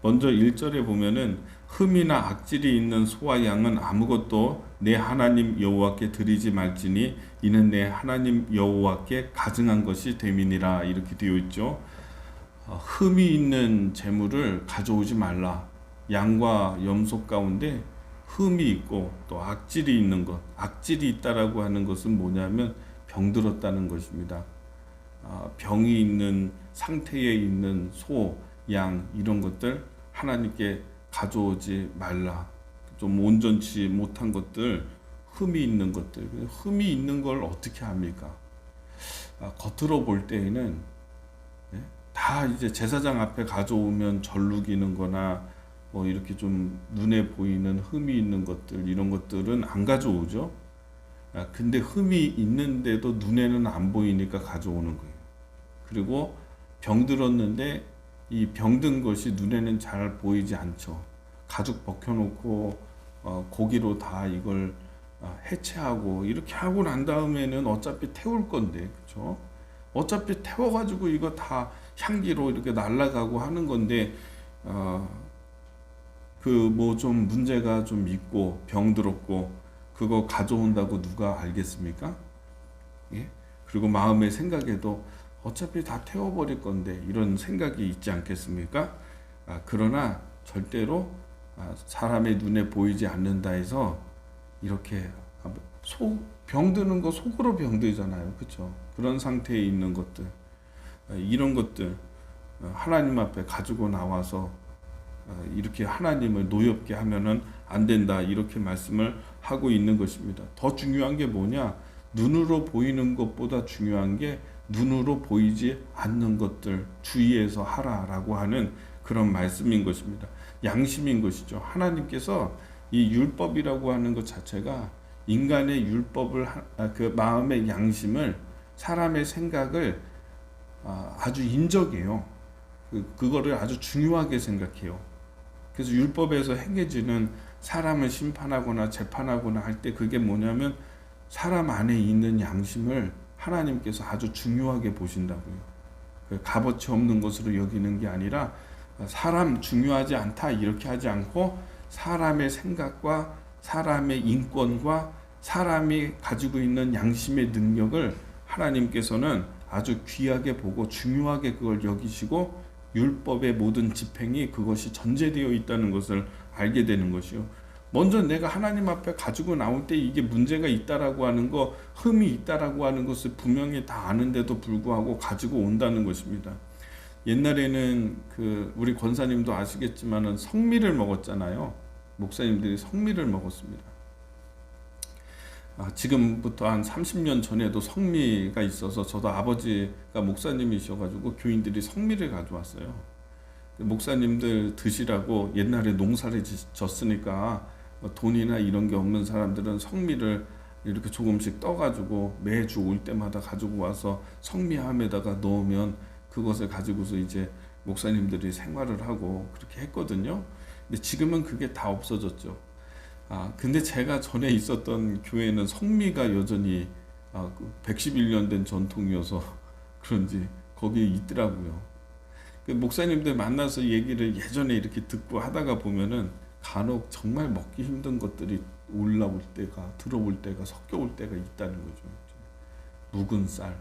먼저 1절에 보면은 흠이나 악질이 있는 소와 양은 아무것도 내 하나님 여호와께 드리지 말지니 이는 내 하나님 여호와께 가증한 것이 됨이니라 이렇게 되어 있죠. 흠이 있는 재물을 가져오지 말라. 양과 염소 가운데 흠이 있고 또 악질이 있는 것, 악질이 있다라고 하는 것은 뭐냐면 병들었다는 것입니다. 병이 있는 상태에 있는 소, 양 이런 것들 하나님께 가져오지 말라. 좀 온전치 못한 것들, 흠이 있는 것들. 흠이 있는 걸 어떻게 합니까? 겉으로 볼 때에는 다 이제 제사장 앞에 가져오면 절룩이는 거나 뭐 이렇게 좀 눈에 보이는 흠이 있는 것들 이런 것들은 안 가져오죠. 근데 흠이 있는데도 눈에는 안 보이니까 가져오는 거예요. 그리고 병들었는데 이 병든 것이 눈에는 잘 보이지 않죠. 가죽 벗겨놓고 고기로 다 이걸 해체하고 이렇게 하고 난 다음에는 어차피 태울 건데, 그렇죠? 어차피 태워가지고 이거 다 향기로 이렇게 날아가고 하는 건데 그 뭐 좀 문제가 좀 있고 병들었고 그거 가져온다고 누가 알겠습니까? 예? 그리고 마음의 생각에도 어차피 다 태워버릴 건데 이런 생각이 있지 않겠습니까? 그러나 절대로 사람의 눈에 보이지 않는다 해서 이렇게 병드는 거 속으로 병들잖아요. 그렇죠? 그런 상태에 있는 것들 이런 것들 하나님 앞에 가지고 나와서 이렇게 하나님을 노엽게 하면은 안 된다 이렇게 말씀을 하고 있는 것입니다. 더 중요한 게 뭐냐? 눈으로 보이는 것보다 중요한 게 눈으로 보이지 않는 것들 주의해서 하라라고 하는 그런 말씀인 것입니다. 양심인 것이죠. 하나님께서 이 율법이라고 하는 것 자체가 인간의 율법을 그 마음의 양심을 사람의 생각을 아주 인정해요. 그거를 아주 중요하게 생각해요. 그래서 율법에서 행해지는 사람을 심판하거나 재판하거나 할 때 그게 뭐냐면 사람 안에 있는 양심을 하나님께서 아주 중요하게 보신다고요. 값어치 없는 것으로 여기는 게 아니라 사람 중요하지 않다 이렇게 하지 않고 사람의 생각과 사람의 인권과 사람이 가지고 있는 양심의 능력을 하나님께서는 아주 귀하게 보고 중요하게 그걸 여기시고 율법의 모든 집행이 그것이 전제되어 있다는 것을 알게 되는 것이요. 먼저 내가 하나님 앞에 가지고 나올 때 이게 문제가 있다라고 하는 거, 흠이 있다라고 하는 것을 분명히 다 아는데도 불구하고 가지고 온다는 것입니다. 옛날에는 우리 권사님도 아시겠지만은 성미를 먹었잖아요. 목사님들이 성미를 먹었습니다. 지금부터 한 30년 전에도 성미가 있어서 저도 아버지가 목사님이셔가지고 교인들이 성미를 가져왔어요. 목사님들 드시라고 옛날에 농사를 졌으니까 돈이나 이런 게 없는 사람들은 성미를 이렇게 조금씩 떠가지고 매주 올 때마다 가지고 와서 성미함에다가 넣으면 그것을 가지고서 이제 목사님들이 생활을 하고 그렇게 했거든요. 근데 지금은 그게 다 없어졌죠. 근데 제가 전에 있었던 교회는 성미가 여전히 111년 된 전통이어서 그런지 거기에 있더라고요. 목사님들 만나서 얘기를 예전에 이렇게 듣고 하다가 보면은 간혹 정말 먹기 힘든 것들이 올라올 때가, 들어올 때가, 섞여올 때가 있다는 거죠. 묵은 쌀.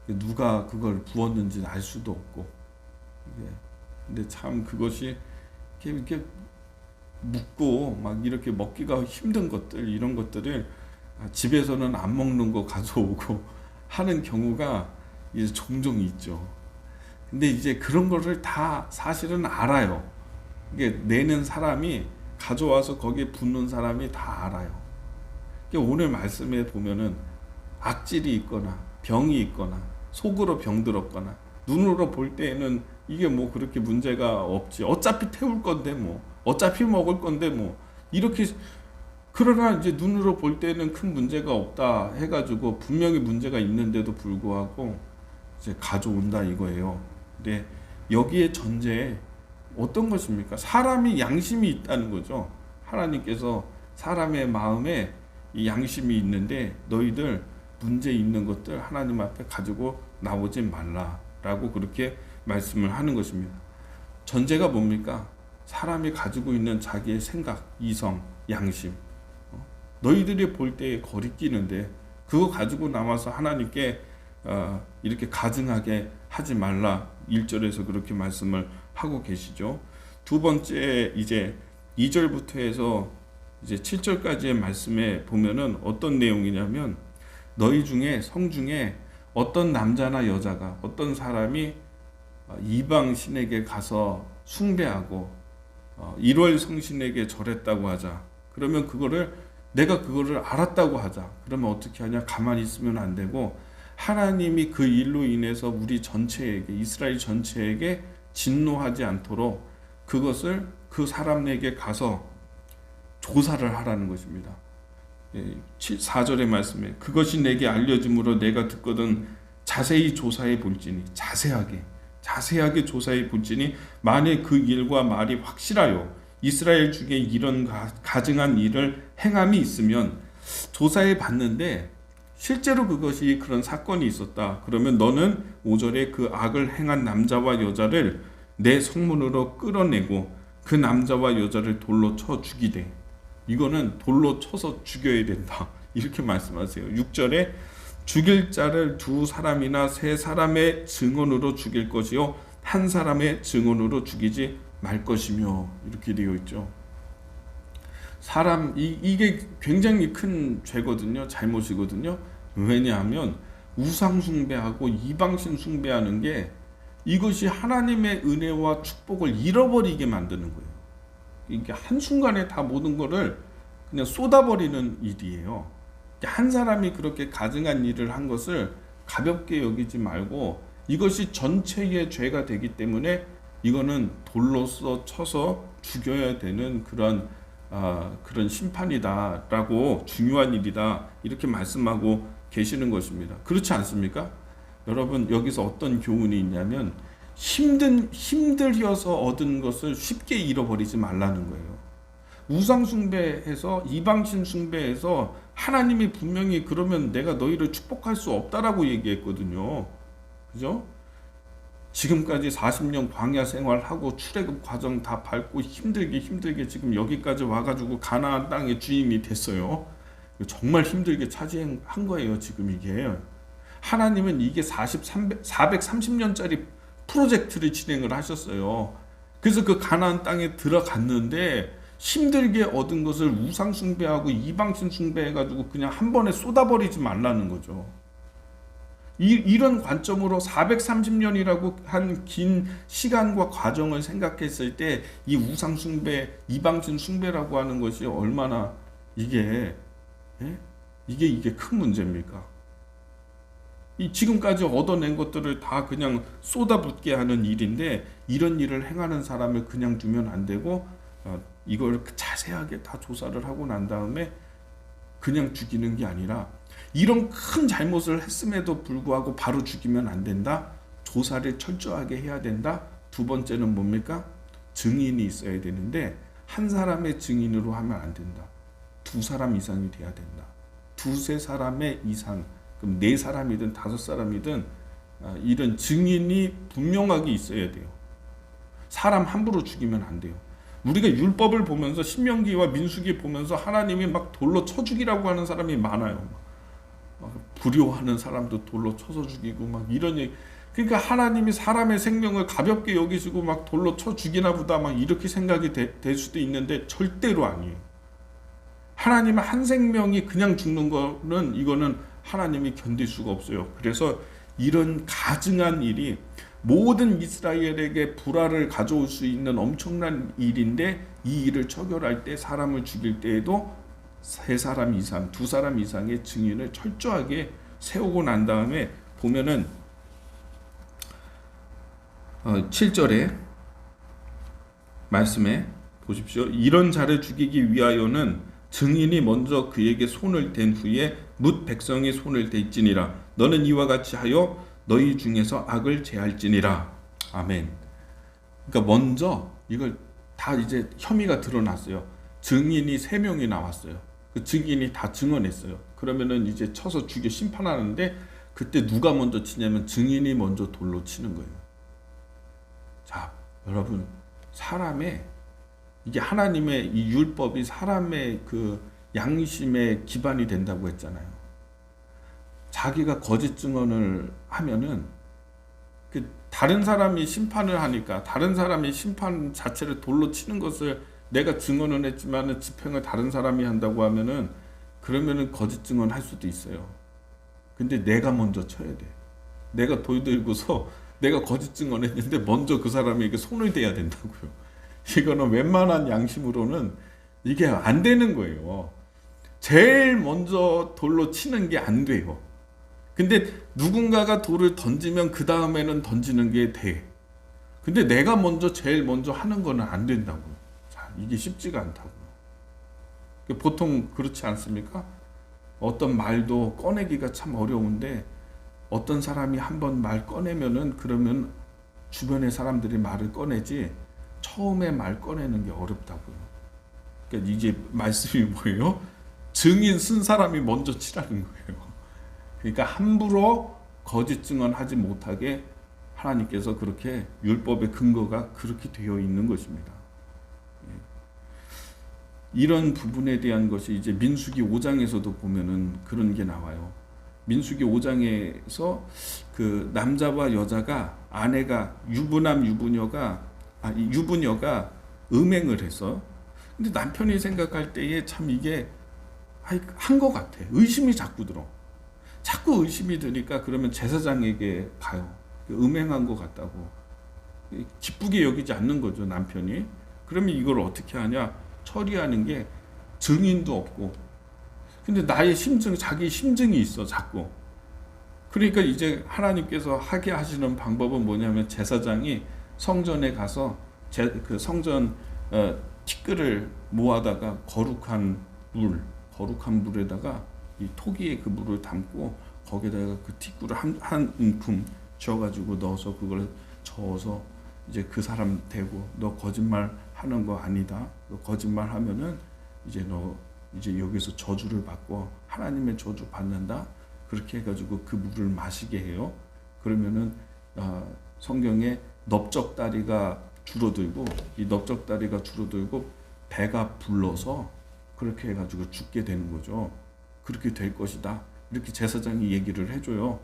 누가 그걸 부었는지 알 수도 없고. 근데 참 그것이 이렇게 묵고 막 이렇게 먹기가 힘든 것들, 이런 것들을 집에서는 안 먹는 거 가져오고 하는 경우가 이제 종종 있죠. 근데 이제 그런 거를 다 사실은 알아요. 이게 내는 사람이 가져와서 거기에 붓는 사람이 다 알아요. 오늘 말씀에 보면은 악질이 있거나 병이 있거나 속으로 병들었거나 눈으로 볼 때에는 이게 뭐 그렇게 문제가 없지. 어차피 태울 건데 뭐 어차피 먹을 건데 뭐 이렇게. 그러나 이제 눈으로 볼 때는 큰 문제가 없다 해가지고 분명히 문제가 있는데도 불구하고 이제 가져온다 이거예요. 근데 여기에 전제에 어떤 것입니까? 사람이 양심이 있다는 거죠. 하나님께서 사람의 마음에 이 양심이 있는데 너희들 문제 있는 것들 하나님 앞에 가지고 나오지 말라라고 그렇게 말씀을 하는 것입니다. 전제가 뭡니까? 사람이 가지고 있는 자기의 생각, 이성, 양심. 너희들이 볼 때에 거리끼는데 그거 가지고 남아서 하나님께 이렇게 가증하게 하지 말라. 1절에서 그렇게 말씀을 하고 계시죠. 두 번째 이제 2절부터 해서 이제 7절까지의 말씀에 보면은 어떤 내용이냐면 너희 중에 성 중에 어떤 남자나 여자가 어떤 사람이 이방 신에게 가서 숭배하고 1월 성신에게 절했다고 하자. 그러면 내가 그거를 알았다고 하자. 그러면 어떻게 하냐? 가만히 있으면 안 되고 하나님이 그 일로 인해서 우리 전체에게 이스라엘 전체에게 진노하지 않도록 그것을 그 사람에게 가서 조사를 하라는 것입니다. 4절의 말씀에 그것이 내게 알려짐으로 내가 듣거든 자세히 조사해 볼지니 자세하게 조사해 볼지니 만일 그 일과 말이 확실하여 이스라엘 중에 이런 가증한 일을 행함이 있으면 조사해 봤는데 실제로 그것이 그런 사건이 있었다. 그러면 너는 5절에 그 악을 행한 남자와 여자를 내 성문으로 끌어내고 그 남자와 여자를 돌로 쳐 죽이되. 이거는 돌로 쳐서 죽여야 된다. 이렇게 말씀하세요. 6절에 죽일 자를 2사람이나 3사람의 증언으로 죽일 것이요 한 사람의 증언으로 죽이지 말 것이며 이렇게 되어 있죠. 이게 굉장히 큰 죄거든요. 잘못이거든요. 왜냐하면 우상 숭배하고 이방신 숭배하는 게 이것이 하나님의 은혜와 축복을 잃어버리게 만드는 거예요. 이게 한순간에 다 모든 거를 그냥 쏟아버리는 일이에요. 한 사람이 그렇게 가증한 일을 한 것을 가볍게 여기지 말고 이것이 전체의 죄가 되기 때문에 이거는 돌로서 쳐서 죽여야 되는 그런 심판이다라고 중요한 일이다 이렇게 말씀하고 계시는 것입니다. 그렇지 않습니까? 여러분 여기서 어떤 교훈이 있냐면 힘들여서 얻은 것을 쉽게 잃어버리지 말라는 거예요. 우상 숭배해서 이방신 숭배해서 하나님이 분명히 그러면 내가 너희를 축복할 수 없다라고 얘기했거든요. 그죠? 지금까지 40년 광야 생활하고 출애굽 과정 다 밟고 힘들게 지금 여기까지 와가지고 가나안 땅의 주인이 됐어요. 정말 힘들게 차지한 거예요. 지금 이게 하나님은 이게 430년짜리 프로젝트를 진행을 하셨어요. 그래서 그 가나안 땅에 들어갔는데 힘들게 얻은 것을 우상 숭배하고 이방신 숭배해가지고 그냥 한 번에 쏟아버리지 말라는 거죠. 이런 관점으로 430년이라고 한 긴 시간과 과정을 생각했을 때 이 우상 숭배, 이방신 숭배라고 하는 것이 얼마나 이게 큰 문제입니까? 지금까지 얻어낸 것들을 다 그냥 쏟아붓게 하는 일인데 이런 일을 행하는 사람을 그냥 두면 안 되고 이걸 자세하게 다 조사를 하고 난 다음에 그냥 죽이는 게 아니라 이런 큰 잘못을 했음에도 불구하고 바로 죽이면 안 된다. 조사를 철저하게 해야 된다. 두 번째는 뭡니까? 증인이 있어야 되는데 한 사람의 증인으로 하면 안 된다. 2사람 이상이 돼야 된다. 2-3사람의 이상, 그럼 4사람이든 5사람이든 이런 증인이 분명하게 있어야 돼요. 사람 함부로 죽이면 안 돼요. 우리가 율법을 보면서 신명기와 민수기 보면서 하나님이 막 돌로 쳐 죽이라고 하는 사람이 많아요. 막 불효하는 사람도 돌로 쳐서 죽이고 막 이런 얘기. 그러니까 하나님이 사람의 생명을 가볍게 여기시고 막 돌로 쳐 죽이나 보다 막 이렇게 생각이 될 수도 있는데 절대로 아니에요. 하나님의 한 생명이 그냥 죽는 거는 이거는 하나님이 견딜 수가 없어요. 그래서 이런 가증한 일이 모든 이스라엘에게 불화를 가져올 수 있는 엄청난 일인데 이 일을 처결할 때 사람을 죽일 때에도 3사람 이상, 2사람 이상의 증인을 철저하게 세우고 난 다음에 보면은 7절에 말씀에 보십시오. 이런 자를 죽이기 위하여는 증인이 먼저 그에게 손을 댄 후에 뭇 백성이 손을 댈지니라. 너는 이와 같이 하여 너희 중에서 악을 제할지니라. 아멘. 그러니까 먼저 이걸 다 이제 혐의가 드러났어요. 증인이 3명이 나왔어요. 그 증인이 다 증언했어요. 그러면은 이제 쳐서 죽여 심판하는데 그때 누가 먼저 치냐면 증인이 먼저 돌로 치는 거예요. 자, 여러분 사람의 이게 하나님의 이 율법이 사람의 그 양심의 기반이 된다고 했잖아요. 자기가 거짓 증언을 하면은 그 다른 사람이 심판을 하니까 다른 사람이 심판 자체를 돌로 치는 것을 내가 증언을 했지만은 집행을 다른 사람이 한다고 하면은 그러면은 거짓 증언할 수도 있어요. 근데 내가 먼저 쳐야 돼. 내가 돌 들고서 내가 거짓 증언했는데 먼저 그 사람에게 손을 대야 된다고요. 이거는 웬만한 양심으로는 이게 안 되는 거예요. 제일 먼저 돌로 치는 게 안 돼요. 근데 누군가가 돌을 던지면 그 다음에는 던지는 게 돼. 근데 내가 먼저 제일 먼저 하는 거는 안 된다고요. 자, 이게 쉽지가 않다고요. 보통 그렇지 않습니까? 어떤 말도 꺼내기가 참 어려운데 어떤 사람이 한번 말 꺼내면은 그러면 주변의 사람들이 말을 꺼내지 처음에 말 꺼내는 게 어렵다고요. 그러니까 이게 말씀이 뭐예요? 증인 쓴 사람이 먼저 치라는 거예요. 그러니까 함부로 거짓 증언하지 못하게 하나님께서 그렇게 율법의 근거가 그렇게 되어 있는 것입니다. 이런 부분에 대한 것이 이제 민수기 5장에서도 보면은 그런 게 나와요. 민수기 5장에서 그 남자와 여자가 아내가 유부녀가 음행을 해서 근데 남편이 생각할 때에 참 이게 한 것 같아. 의심이 자꾸 들어. 자꾸 의심이 드니까 그러면 제사장에게 가요. 음행한 것 같다고. 기쁘게 여기지 않는 거죠, 남편이. 그러면 이걸 어떻게 하냐? 처리하는 게 증인도 없고. 근데 나의 심증, 자기 심증이 있어, 자꾸. 그러니까 이제 하나님께서 하게 하시는 방법은 뭐냐면 제사장이 성전에 가서 그 성전 티끌을 모아다가 거룩한 물에다가 이 토기에 그 물을 담고 거기다가 그 티끌을 한 움큼 쥐어가지고 넣어서 그걸 저어서 이제 그 사람 대고 너 거짓말 하는 거 아니다. 너 거짓말 하면은 이제 너 이제 여기서 저주를 받고 하나님의 저주 받는다. 그렇게 해가지고 그 물을 마시게 해요. 그러면은 성경에 넓적다리가 줄어들고 이 넓적다리가 줄어들고 배가 불러서 그렇게 해가지고 죽게 되는 거죠. 그렇게 될 것이다. 이렇게 제사장이 얘기를 해줘요.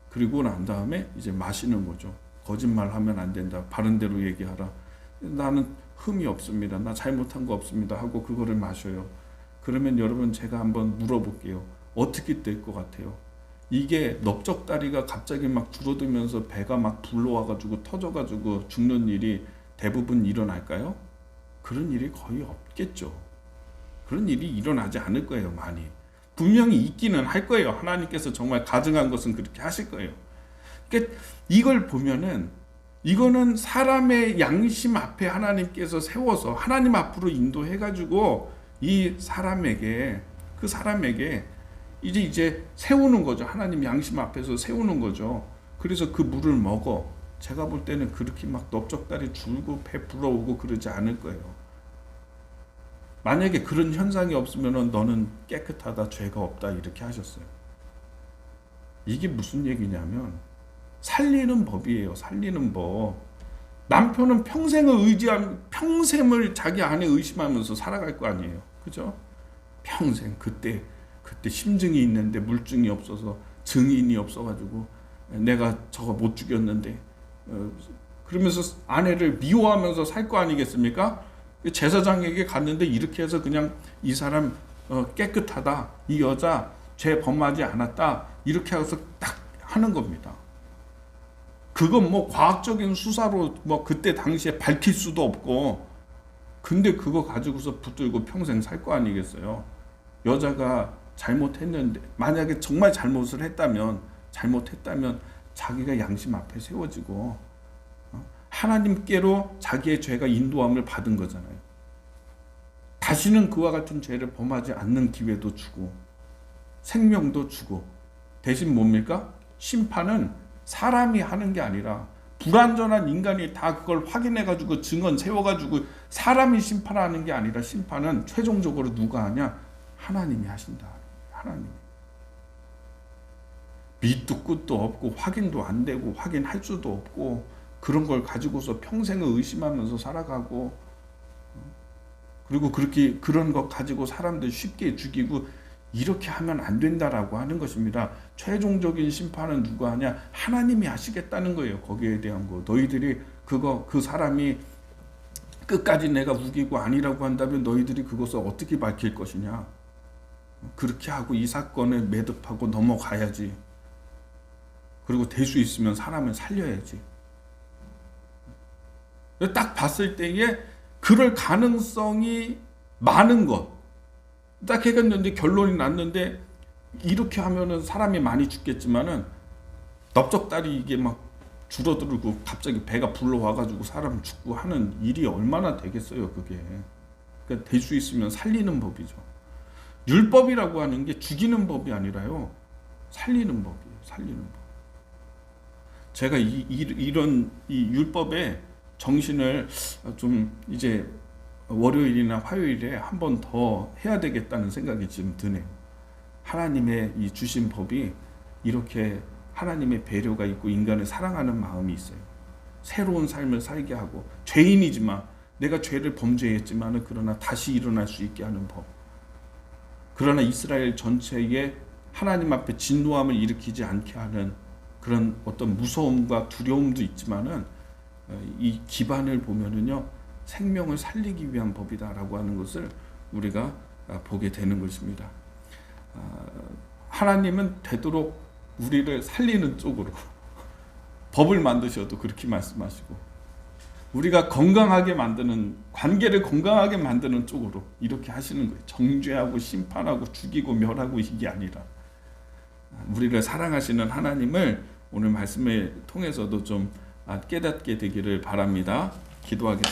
그리고 난 다음에 이제 마시는 거죠. 거짓말하면 안 된다. 바른 대로 얘기하라. 나는 흠이 없습니다. 나 잘못한 거 없습니다. 하고 그거를 마셔요. 그러면 여러분 제가 한번 물어볼게요. 어떻게 될 것 같아요? 이게 넓적다리가 갑자기 막 줄어들면서 배가 막 불러와가지고 터져가지고 죽는 일이 대부분 일어날까요? 그런 일이 거의 없겠죠. 그런 일이 일어나지 않을 거예요, 많이. 분명히 있기는 할 거예요. 하나님께서 정말 가증한 것은 그렇게 하실 거예요. 그러니까 이걸 보면은 이거는 사람의 양심 앞에 하나님께서 세워서 하나님 앞으로 인도해가지고 이 사람에게 그 사람에게 이제 세우는 거죠. 하나님 양심 앞에서 세우는 거죠. 그래서 그 물을 먹어. 제가 볼 때는 그렇게 막 넓적다리 줄고 배 불어오고 그러지 않을 거예요. 만약에 그런 현상이 없으면 너는 깨끗하다, 죄가 없다 이렇게 하셨어요. 이게 무슨 얘기냐면 살리는 법이에요. 살리는 법. 남편은 평생을 자기 아내 의심하면서 살아갈 거 아니에요. 그죠? 평생 그때 심증이 있는데 물증이 없어서 증인이 없어가지고 내가 저거 못 죽였는데 그러면서 아내를 미워하면서 살 거 아니겠습니까? 제사장에게 갔는데 이렇게 해서 그냥 이 사람 깨끗하다, 이 여자 죄 범하지 않았다 이렇게 해서 딱 하는 겁니다. 그건 뭐 과학적인 수사로 뭐 그때 당시에 밝힐 수도 없고 근데 그거 가지고서 붙들고 평생 살 거 아니겠어요. 여자가 잘못했는데 만약에 정말 잘못했다면 자기가 양심 앞에 세워지고 하나님께로 자기의 죄가 인도함을 받은 거잖아요. 다시는 그와 같은 죄를 범하지 않는 기회도 주고 생명도 주고 대신 뭡니까? 심판은 사람이 하는 게 아니라 불완전한 인간이 다 그걸 확인해가지고 증언 세워가지고 사람이 심판하는 게 아니라 심판은 최종적으로 누가 하냐? 하나님이 하신다. 하나님. 밑도 끝도 없고 확인도 안 되고 확인할 수도 없고 그런 걸 가지고서 평생을 의심하면서 살아가고, 그리고 그렇게 그런 것 가지고 사람들 쉽게 죽이고 이렇게 하면 안 된다라고 하는 것입니다. 최종적인 심판은 누가 하냐? 하나님이 하시겠다는 거예요. 거기에 대한 거. 너희들이 그 사람이 끝까지 내가 우기고 아니라고 한다면 너희들이 그것을 어떻게 밝힐 것이냐? 그렇게 하고 이 사건을 매듭하고 넘어가야지. 그리고 될 수 있으면 사람을 살려야지. 딱 봤을 때에 그럴 가능성이 많은 것. 딱 해갔는데 결론이 났는데 이렇게 하면은 사람이 많이 죽겠지만은 넓적다리 이게 막 줄어들고 갑자기 배가 불러와가지고 사람 죽고 하는 일이 얼마나 되겠어요, 그게. 그러니까 될 수 있으면 살리는 법이죠. 율법이라고 하는 게 죽이는 법이 아니라요, 살리는 법이에요, 살리는 법. 제가 이런 율법의 정신을 좀 이제 월요일이나 화요일에 한 번 더 해야 되겠다는 생각이 지금 드네요. 하나님의 이 주신 법이 이렇게 하나님의 배려가 있고 인간을 사랑하는 마음이 있어요. 새로운 삶을 살게 하고, 죄인이지만 내가 죄를 범죄했지만 그러나 다시 일어날 수 있게 하는 법. 그러나 이스라엘 전체에 하나님 앞에 진노함을 일으키지 않게 하는 그런 어떤 무서움과 두려움도 있지만은 이 기반을 보면은요, 생명을 살리기 위한 법이다라고 하는 것을 우리가 보게 되는 것입니다. 하나님은 되도록 우리를 살리는 쪽으로 법을 만드셔도 그렇게 말씀하시고, 우리가 건강하게 만드는, 관계를 건강하게 만드는 쪽으로 이렇게 하시는 거예요. 정죄하고 심판하고 죽이고 멸하고 이게 아니라 우리를 사랑하시는 하나님을 오늘 말씀을 통해서도 좀 깨닫게 되기를 바랍니다. 기도하겠습니다.